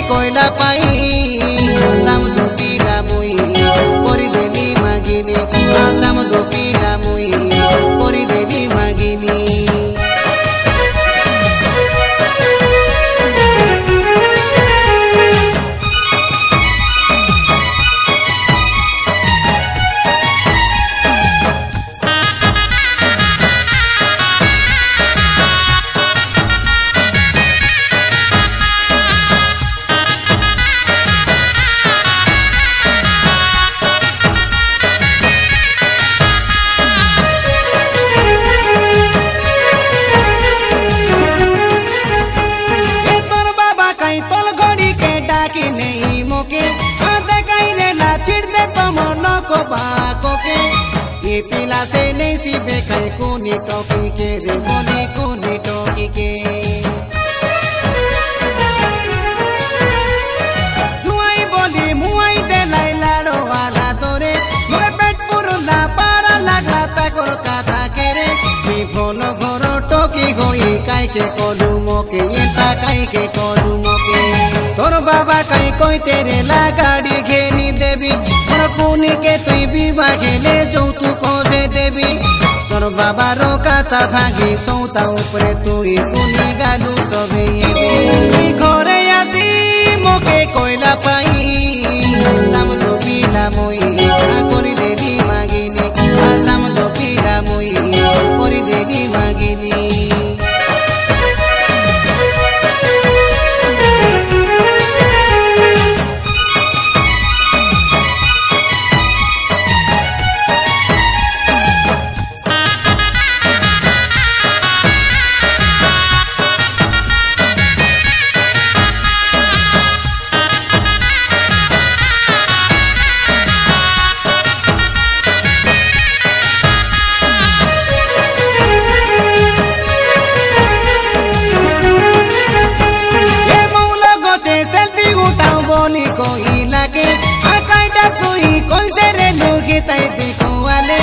कोयला पाई सामदो पीला मुई कोरी देली मागिनी सामदो पीला मुई कोरी देली मागिनी पिला से नहीं सी बेखे कोनी टोकी के रे मोनी कोनी टोकी के जुआई बोली मुआई दे लाई लाड़ो वाला तोरे मोरे पेट पुरुला पारा लगा ता कोलकाता के रे मी भोलो घोरो टोकी गोई काई के कोलू मोके ये ता काई के कोलू मोके तोर बाबा काई कोई तेरे ला गाड़ी घेनी देवी मोर कोनी के तुई भी बागेले जो तू देवी तोर बाबा रोका ता भागी सौता ऊपरे तुई पुनी गालू सबे घरे आसी मोके कोयला पाई सामदो पीला मुई कोरी देली मागिनी सामदो पीला मुई कोरी देली मागिनी कोई लगे काटा कोई कोई से रे लोगे तई देखो वाले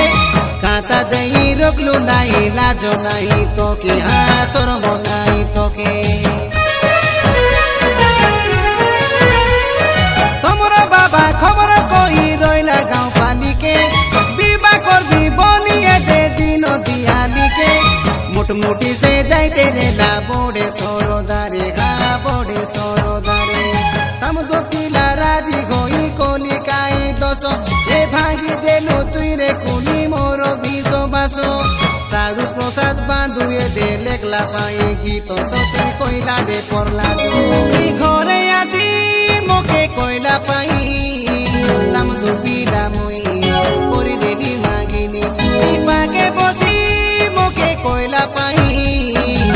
काता दई रोकलू नहीं लाजो नहीं तो के हाँ सोरबो नहीं तो के तोमरा बाबा खबर कोई रोइला गाँव पाली के बीबा कर भी बनिए दे दिनो दियाली के मुटमुटी से जाई तेरे ला बोड़े सोरो दारे हाँ बोड़े सोरो दारे सामदो पीला राजी गोई कोली काई दोसो ए भागी देलो तुई रे कुनी मोरो बीसो बासो साधु प्रसाद बांधु ए दे लेकला पाए गीतो सोते कोयला दे परला दो घरे आसी मोके कोयला पाई सामदो पीला मुई कोरी देली मागिनी पाके बसी मोके कोयला पाई